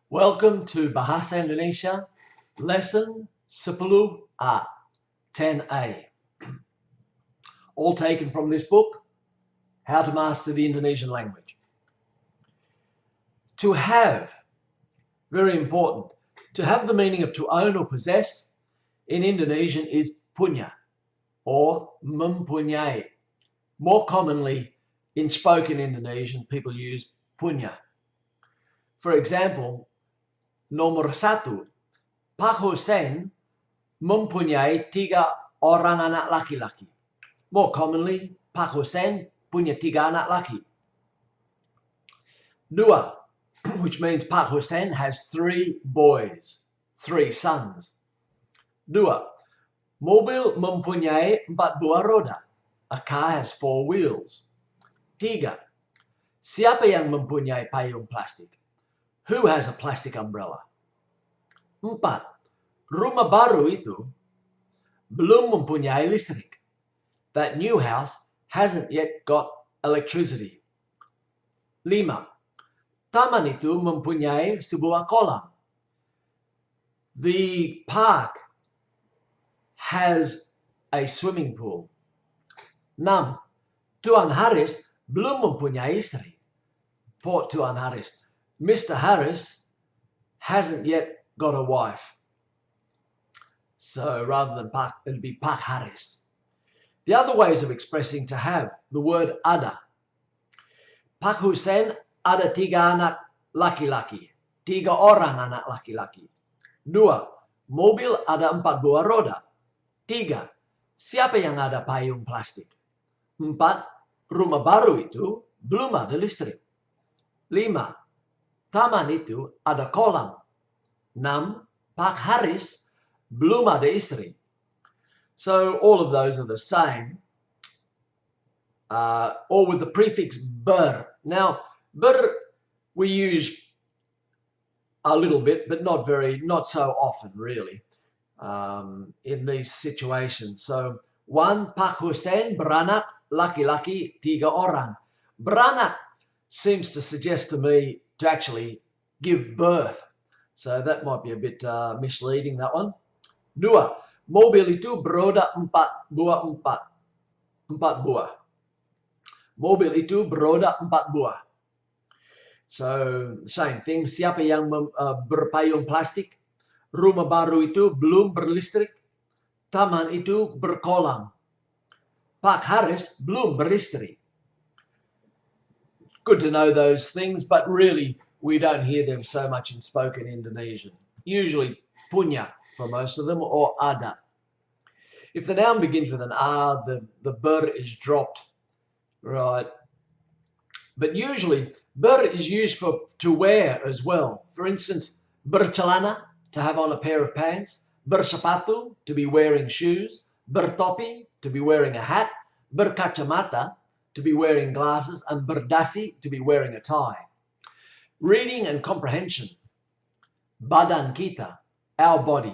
Welcome to Bahasa Indonesia, Lesson 10A, 10A. All taken from this book, How to Master the Indonesian Language. To have, very important. To have the meaning of to own or possess in Indonesian is punya or mempunyai. More commonly in spoken Indonesian, people use punya. For example, nomor satu, Pak Hussein mempunyai 3 orang anak laki-laki. More commonly, Pak Hussein punya 3 anak laki. Dua, which means Pak Hussein has 3 boys, 3 sons. Dua, mobil mempunyai 4 buah roda. A car has 4 wheels. 3, siapa yang mempunyai payung plastik? Who has a plastic umbrella? 4, rumah baru itu belum mempunyai listrik. That new house hasn't yet got electricity. 5, taman itu mempunyai sebuah kolam. The park has a swimming pool. 6, Tuan Haris belum mempunyai istri. Poor Tuan Haris. Mr. Harris hasn't yet got a wife. So rather than Pak, it'll be Pak Haris. The other ways of expressing to have, the word ada. Pak Hussein ada 3 anak laki-laki. 3 orang anak laki-laki. 2, mobil ada 4 buah roda. 3, siapa yang ada payung plastik? 4, rumah baru itu belum ada listrik. 5, taman itu ada kolam. 6, Pak Haris belum ada istri. So all of those are the same, or with the prefix ber. Now, ber we use a little bit, but not so often really, in these situations. So 1, Pak Hussein beranak laki-laki 3 orang. Beranak seems to suggest to me to actually give birth. So that might be a bit misleading, that one. 2, mobil itu beroda 4 buah. Mobil itu beroda 4 buah. So, same thing. Siapa yang berpayung plastik? Rumah baru itu belum berlistrik. Taman itu berkolam. Pak Haris belum beristri. Good to know those things, but really we don't hear them so much in spoken Indonesian. Usually punya for most of them, or ada. If the noun begins with an R, the ber is dropped, right? But usually ber is used to wear as well. For instance, bercelana, to have on a pair of pants. Bersepatu, to be wearing shoes. Bertopi, to be wearing a hat. Berkacamata, to be wearing glasses. And berdasi, to be wearing a tie. Reading and comprehension. Badan kita, our body.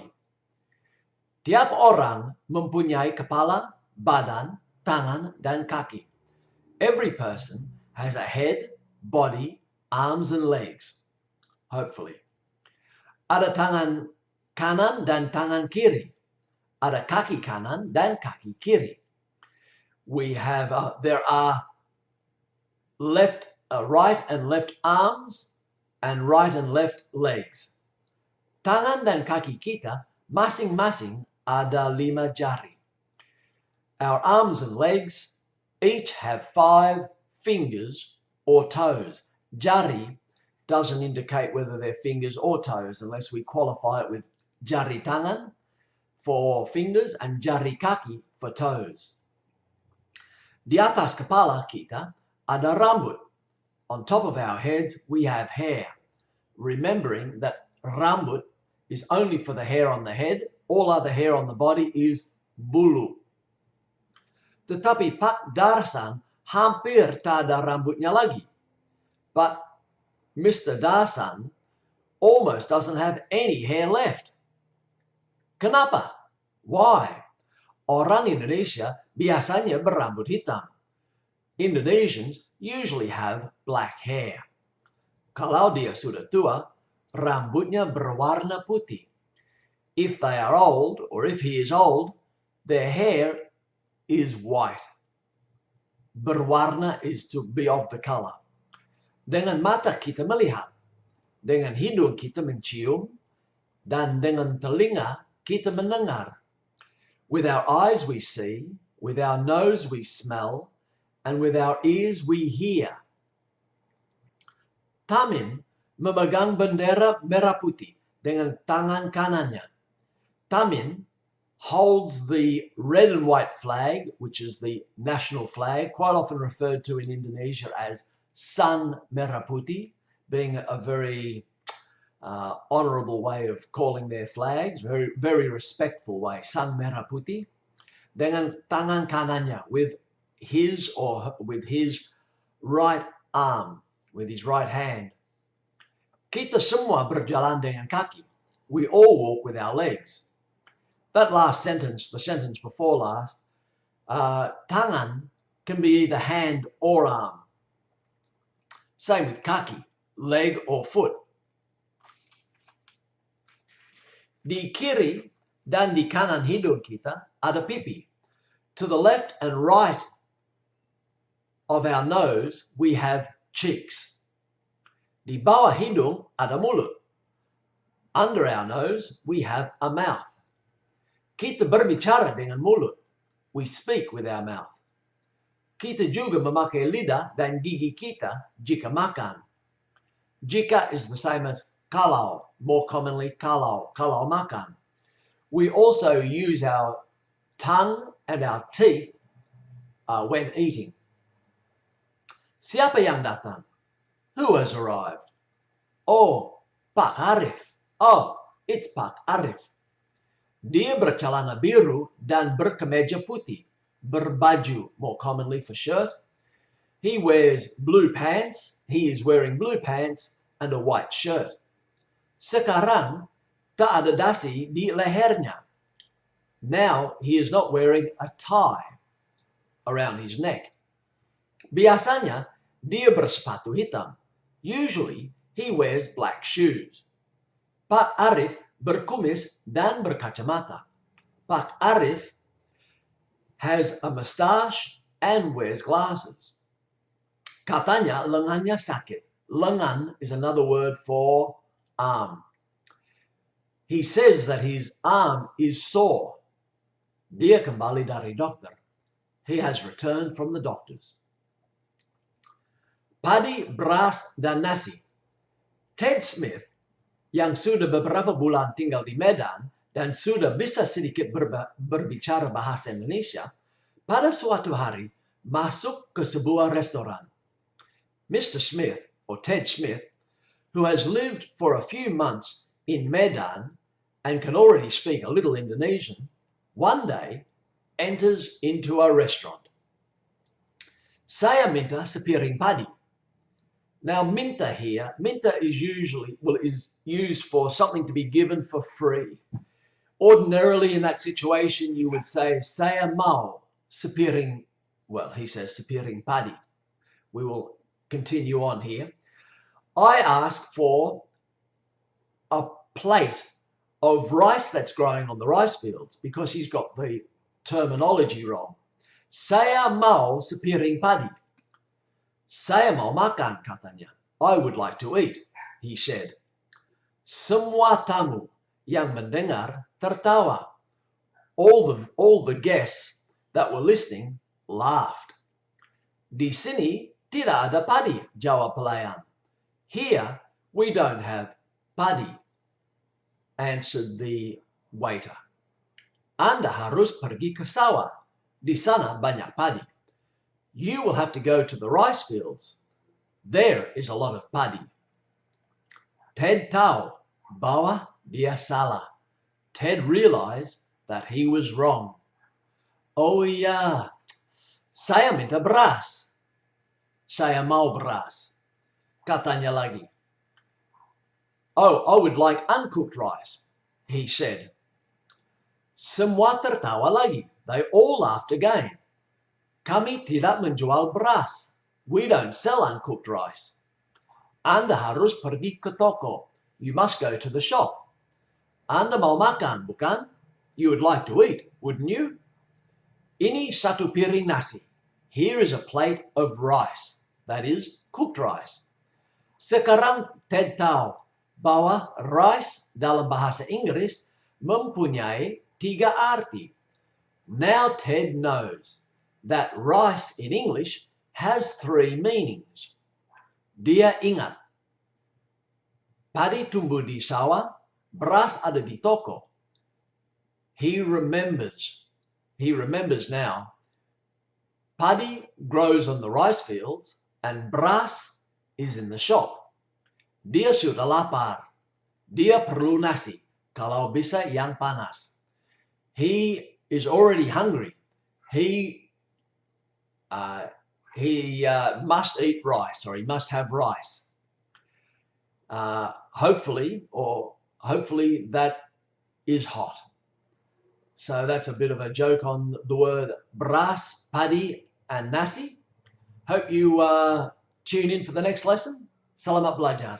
Tiap orang mempunyai kepala, badan, tangan, dan kaki. Every person has a head, body, arms, and legs. Hopefully. Ada tangan kanan dan tangan kiri. Ada kaki kanan dan kaki kiri. There are right and left arms and right and left legs. Tangan dan kaki kita masing-masing ada 5 jari. Our arms and legs each have 5 fingers or toes. Jari doesn't indicate whether they're fingers or toes unless we qualify it with jari tangan for fingers and jari kaki for toes. Di atas kepala kita ada rambut. On top of our heads we have hair. Remembering that rambut is only for the hair on the head. All other hair on the body is bulu. Tetapi Pak Darsan hampir tak ada rambutnya lagi. But Mr. Darsan almost doesn't have any hair left. Kenapa? Why? Orang Indonesia biasanya berambut hitam. Indonesians usually have black hair. Kalau dia sudah tua, rambutnya berwarna putih. If they are old, or if he is old, their hair is white. Berwarna is to be of the color. Dengan mata kita melihat, dengan hidung kita mencium, dan dengan telinga kita mendengar. With our eyes we see, with our nose we smell, and with our ears we hear. Tamin memegang bendera merah putih dengan tangan kanannya. Tamin holds the red and white flag, which is the national flag, quite often referred to in Indonesia as Sang Merah Putih, being a very honorable way of calling their flags, very, very respectful way, Sang Merah Putih, dengan tangan kanannya, with his right arm, with his right hand. Kita semua berjalan dengan kaki. We all walk with our legs. That last sentence, the sentence before last, tangan can be either hand or arm. Same with kaki, leg or foot. Di kiri dan di kanan hidung kita ada pipi. To the left and right of our nose, we have cheeks. Di bawah hidung ada mulut. Under our nose, we have a mouth. Kita berbicara dengan mulut. We speak with our mouth. Kita juga memakai lidah dan gigi kita jika makan. Jika is the same as kalau, more commonly kalau makan. We also use our tongue and our teeth when eating. Siapa yang datang? Who has arrived? Oh, Pak Arif. Oh, it's Pak Arif. Dia bercelana biru dan berkemeja putih. Berbaju, more commonly for shirt. He wears blue pants. He is wearing blue pants and a white shirt. Sekarang, tak ada dasi di lehernya. Now, he is not wearing a tie around his neck. Biasanya, dia bersepatu hitam. Usually, he wears black shoes. Pak Arif berkumis dan berkacamata. Pak Arif has a moustache and wears glasses. Katanya lengannya sakit. Lengan is another word for arm. He says that his arm is sore. Dia kembali dari dokter. He has returned from the doctors. Padi, beras, dan nasi. Ted Smith, yang sudah beberapa bulan tinggal di Medan dan sudah bisa sedikit berbicara bahasa Indonesia, pada suatu hari masuk ke sebuah restoran. Mr. Smith, or Ted Smith, who has lived for a few months in Medan and can already speak a little Indonesian, one day enters into a restaurant. Saya minta sepiring padi. Now, minta here, minta is used for something to be given for free. Ordinarily, in that situation, you would say, saya mau sepiring, well, he says sepiring padi. We will continue on here. I ask for a plate of rice that's growing on the rice fields because he's got the terminology wrong. Saya mau sepiring padi. Saya mau makan, katanya. I would like to eat, he said. Semua tamu yang mendengar tertawa. All the guests that were listening laughed. Di sini tidak ada padi, jawab pelayan. Here we don't have padi, answered the waiter. Anda harus pergi ke sawah. Di sana banyak padi. You will have to go to the rice fields. There is a lot of padi. Ted tahu bahwa dia salah. Ted realized that he was wrong. Oh iya, saya minta beras. Saya mau beras. Katanya lagi. Oh, I would like uncooked rice, he said. Semua tertawa lagi. They all laughed again. Kami tidak menjual beras. We don't sell uncooked rice. Anda harus pergi ke toko. you must go to the shop. Anda mau makan, bukan? You would like to eat, wouldn't you? Ini satu piring nasi. Here is a plate of rice, that is, cooked rice. Sekarang Ted tahu bahwa rice dalam bahasa Inggris mempunyai 3 arti. Now Ted knows that rice in English has 3 meanings. Dia ingat, padi tumbuh di sawah, beras ada di toko. He remembers now, padi grows on the rice fields and beras is in the shop. Dia sudah lapar. Dia perlu nasi, kalau bisa yang panas. He is already hungry. He must eat rice, or he must have rice. Hopefully that is hot. So that's a bit of a joke on the word beras, padi, and nasi. Hope you tune in for the next lesson. Selamat belajar.